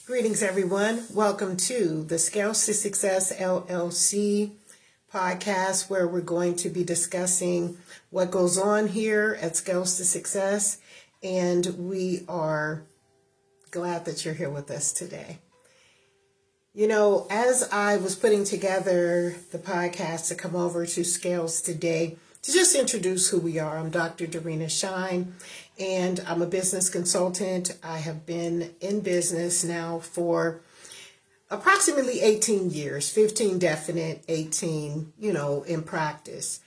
Greetings, everyone. Welcome to the Scales to Success LLC podcast, where we're going to be discussing what goes on here at Scales to Success. And we are glad that you're here with us today. You know, as I was putting together the podcast to come over to Scales today, to just introduce who we are, I'm Dr. Darina Shine, and I'm a business consultant. I have been in business now for approximately 18 years, 15 definite, 18, in practice.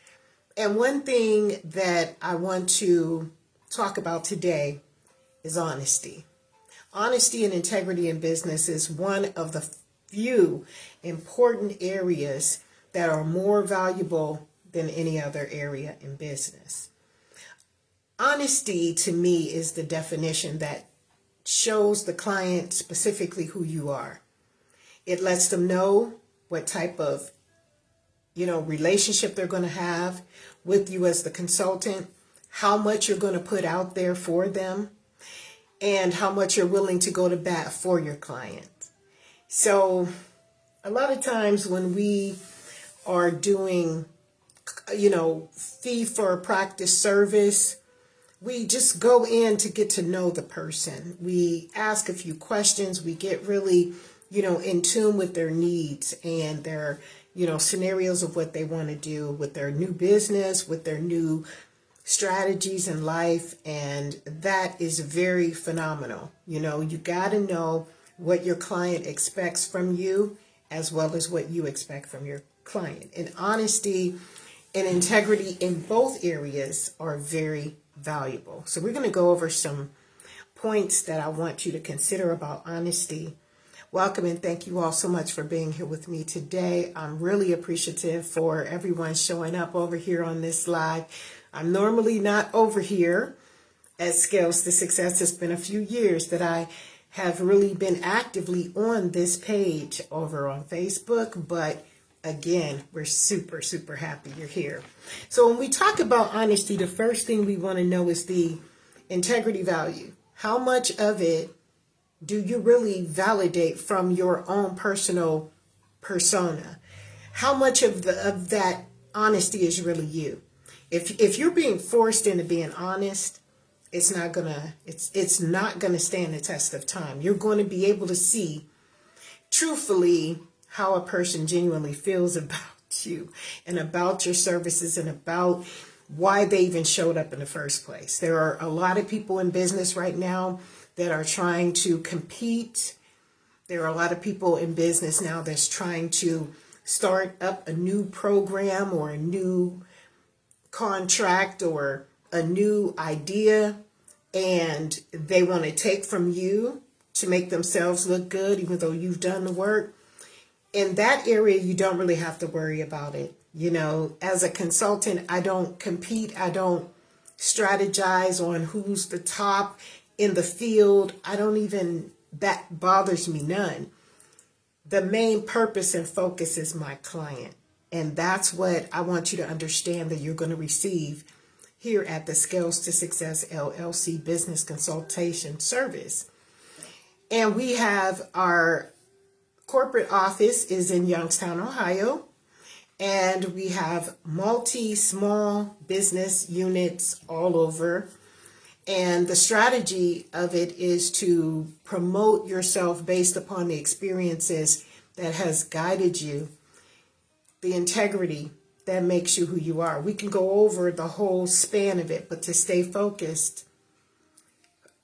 And one thing that I want to talk about today is honesty. Honesty and integrity in business is one of the few important areas that are more valuable than any other area in business. Honesty to me is the definition that shows the client specifically who you are. It lets them know what type of, relationship they're going to have with you as the consultant, how much you're going to put out there for them, and how much you're willing to go to bat for your client. So a lot of times when we are doing, fee for practice service, we just go in to get to know the person. We ask a few questions. We get really, in tune with their needs and their, scenarios of what they want to do with their new business, with their new strategies in life. And that is very phenomenal. You got to know what your client expects from you as well as what you expect from your client. And honesty and integrity in both areas are very valuable. So we're going to go over some points that I want you to consider about honesty. Welcome and thank you all so much for being here with me today. I'm really appreciative for everyone showing up over here on this live. I'm normally not over here at Scales to Success. It's been a few years that I have really been actively on this page over on Facebook, but again, we're super, super happy you're here. So when we talk about honesty, the first thing we want to know is the integrity value. How much of it do you really validate from your own personal persona? How much of that honesty is really you? If you're being forced into being honest, it's not gonna stand the test of time. You're going to be able to see truthfully how a person genuinely feels about you and about your services and about why they even showed up in the first place. There are a lot of people in business right now that are trying to compete. There are a lot of people in business now that's trying to start up a new program or a new contract or a new idea, and they want to take from you to make themselves look good, even though you've done the work. In that area, you don't really have to worry about it. As a consultant, I don't compete. I don't strategize on who's the top in the field. That bothers me none. The main purpose and focus is my client. And that's what I want you to understand that you're going to receive here at the Scales to Success LLC Business Consultation Service. And we have our corporate office is in Youngstown, Ohio, and we have small business units all over. And the strategy of it is to promote yourself based upon the experiences that has guided you, the integrity that makes you who you are. We can go over the whole span of it, but to stay focused,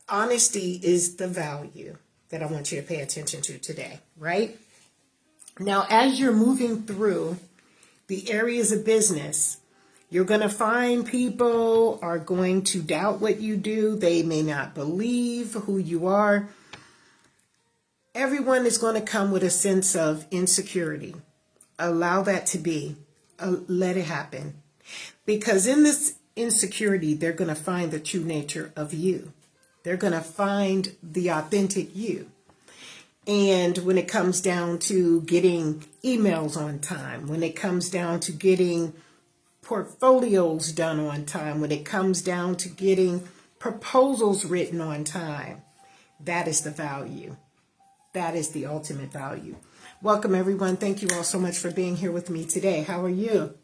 honesty is the value that I want you to pay attention to today, right? Now, as you're moving through the areas of business, you're going to find people are going to doubt what you do. They may not believe who you are. Everyone is going to come with a sense of insecurity. Allow that to be. Let it happen. Because in this insecurity, they're going to find the true nature of you. They're going to find the authentic you. And when it comes down to getting emails on time, when it comes down to getting portfolios done on time, when it comes down to getting proposals written on time, that is the value. That is the ultimate value. Welcome, everyone. Thank you all so much for being here with me today. How are you?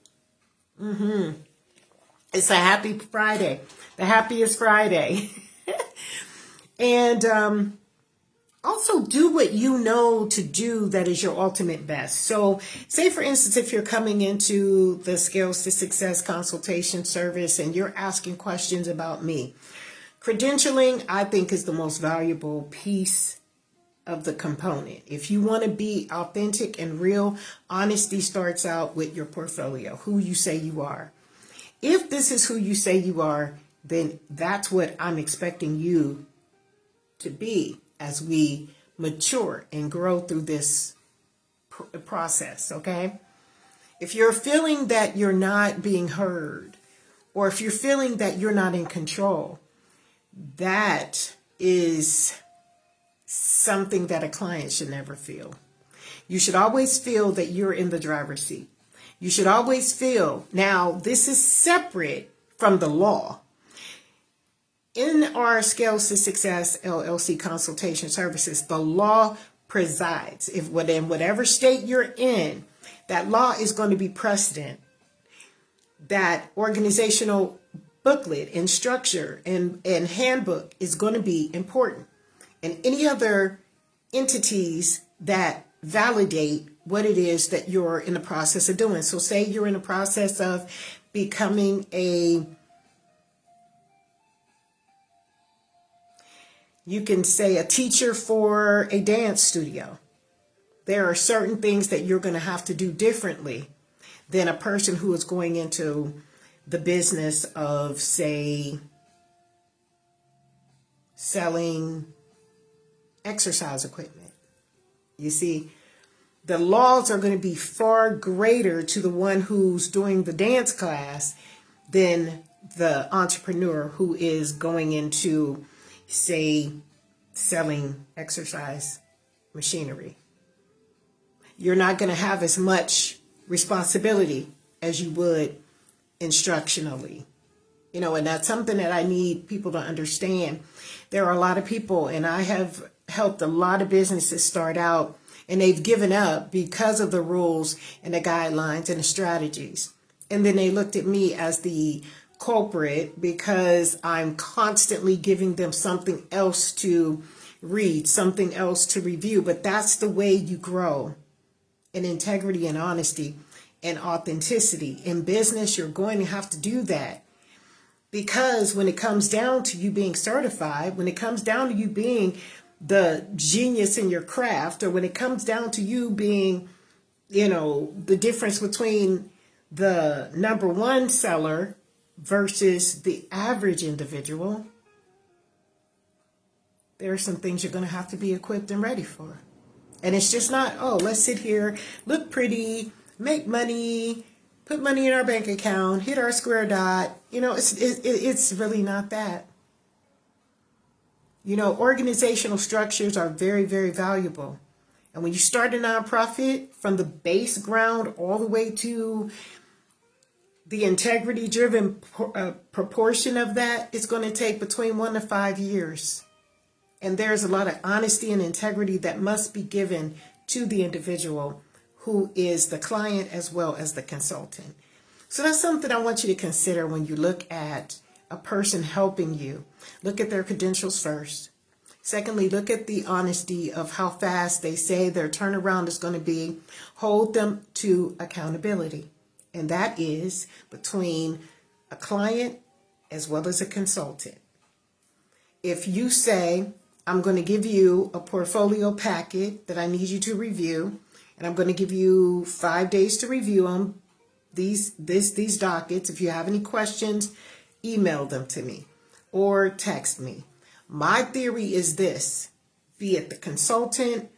It's a happy Friday, the happiest Friday. And also do what you know to do that is your ultimate best. So say, for instance, if you're coming into the Scales to Success consultation service and you're asking questions about me, credentialing, I think, is the most valuable piece of the component. If you want to be authentic and real, honesty starts out with your portfolio, who you say you are. If this is who you say you are, then that's what I'm expecting you to be as we mature and grow through this process, okay? If you're feeling that you're not being heard, or if you're feeling that you're not in control, that is something that a client should never feel. You should always feel that you're in the driver's seat. You should always feel, now this is separate from the law. In our Scales to Success LLC consultation services, the law presides. If in whatever state you're in, that law is going to be precedent. That organizational booklet and structure and handbook is going to be important. And any other entities that validate what it is that you're in the process of doing. So say you're in the process of becoming you can say a teacher for a dance studio. There are certain things that you're going to have to do differently than a person who is going into the business of, say, selling exercise equipment. You see, the laws are going to be far greater to the one who's doing the dance class than the entrepreneur who is going into, say, selling exercise machinery. You're not going to have as much responsibility as you would instructionally. And that's something that I need people to understand. There are a lot of people, and I have helped a lot of businesses start out, and they've given up because of the rules and the guidelines and the strategies. And then they looked at me as the culprit because I'm constantly giving them something else to read, something else to review. But that's the way you grow in integrity and honesty and authenticity. In business, you're going to have to do that. Because when it comes down to you being certified, when it comes down to you being the genius in your craft, or when it comes down to you being, the difference between the number one seller versus the average individual, there are some things you're going to have to be equipped and ready for. And it's just not, let's sit here, look pretty, make money, put money in our bank account, hit our square dot. It's really not that. Organizational structures are very, very valuable. And when you start a nonprofit, from the base ground all the way to the integrity-driven proportion of that, it's going to take between 1 to 5 years. And there's a lot of honesty and integrity that must be given to the individual who is the client as well as the consultant. So that's something I want you to consider when you look at a person helping you. Look at their credentials first. Secondly, look at the honesty of how fast they say their turnaround is going to be. Hold them to accountability. And that is between a client as well as a consultant. If you say, I'm going to give you a portfolio packet that I need you to review, and I'm going to give you 5 days to review them, these dockets. If you have any questions, email them to me or text me. My theory is this: be it the consultant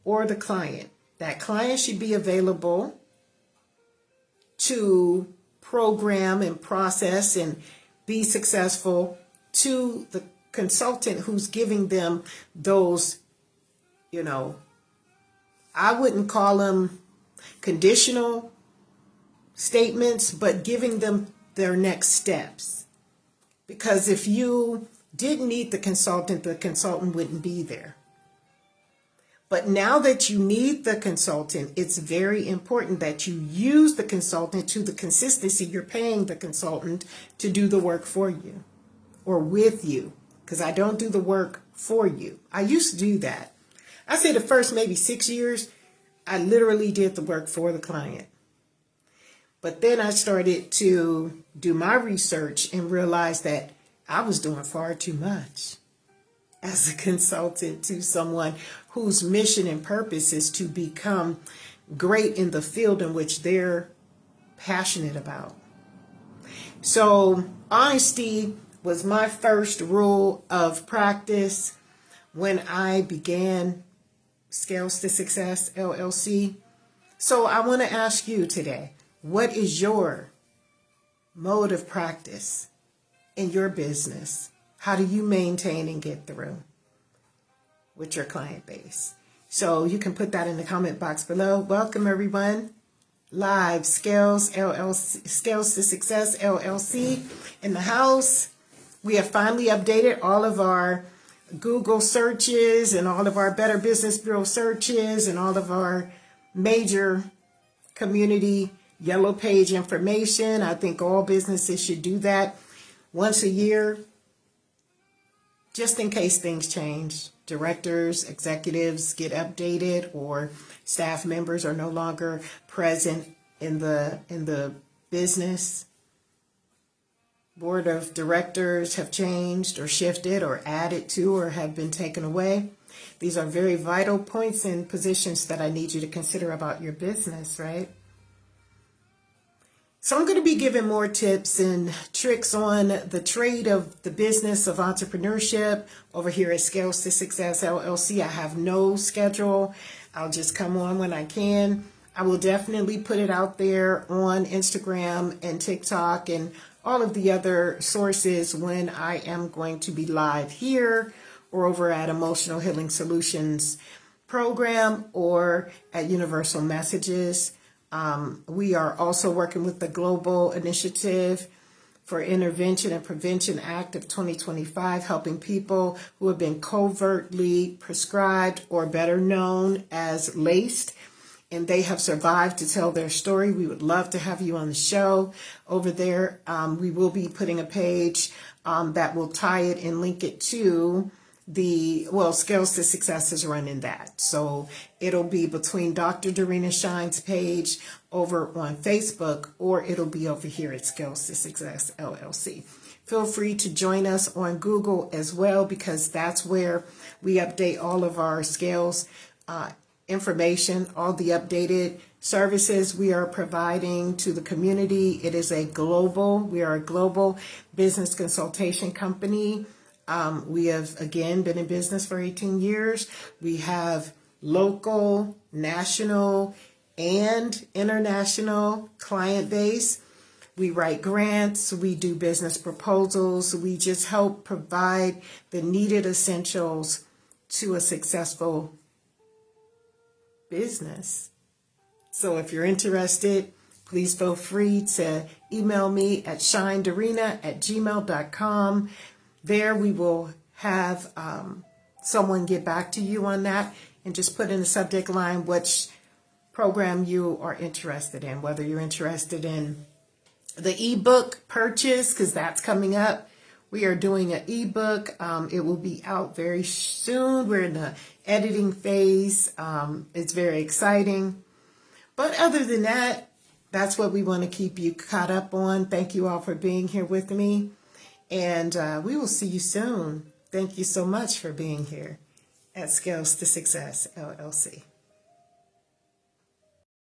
or the client, that client should be available to program and process and be successful to the consultant who's giving them those, I wouldn't call them conditional statements, but giving them their next steps. Because if you didn't need the consultant wouldn't be there. But now that you need the consultant, it's very important that you use the consultant to the consistency you're paying the consultant to do the work for you or with you, because I don't do the work for you. I used to do that. I say the first maybe 6 years, I literally did the work for the client. But then I started to do my research and realized that I was doing far too much as a consultant to someone whose mission and purpose is to become great in the field in which they're passionate about. So honesty was my first rule of practice when I began Scales to Success LLC. So I want to ask you today, what is your mode of practice in your business? How do you maintain and get through with your client base? So you can put that in the comment box below. Welcome everyone. Live Scales LLC, Scales to Success LLC in the house. We have finally updated all of our Google searches and all of our Better Business Bureau searches and all of our major community yellow page information. I think all businesses should do that once a year, just in case things change. Directors, executives get updated, or staff members are no longer present in the business. Board of directors have changed or shifted or added to or have been taken away. These are very vital points and positions that I need you to consider about your business, right? So I'm going to be giving more tips and tricks on the trade of the business of entrepreneurship over here at Scales to Success LLC. I have no schedule. I'll just come on when I can. I will definitely put it out there on Instagram and TikTok and all of the other sources when I am going to be live here or over at Emotional Healing Solutions program or at Universal Messages. We are also working with the Global Initiative for Intervention and Prevention Act of 2025, helping people who have been covertly prescribed or better known as laced, and they have survived to tell their story. We would love to have you on the show over there. We will be putting a page that will tie it and link it to Scales to Success is running that. So it'll be between Dr. Dorena Shine's page over on Facebook, or it'll be over here at Scales to Success LLC. Feel free to join us on Google as well, because that's where we update all of our Scales information, all the updated services we are providing to the community. We are a global business consultation company. We have, again, been in business for 18 years. We have local, national, and international client base. We write grants. We do business proposals. We just help provide the needed essentials to a successful business. So if you're interested, please feel free to email me at shinedorena@gmail.com. There we will have someone get back to you on that, and just put in the subject line which program you are interested in, whether you're interested in the ebook purchase, because that's coming up. We are doing an ebook. It will be out very soon. We're in the editing phase. It's very exciting. But other than that, that's what we want to keep you caught up on. Thank you all for being here with me. And we will see you soon. Thank you so much for being here at Scales to Success LLC.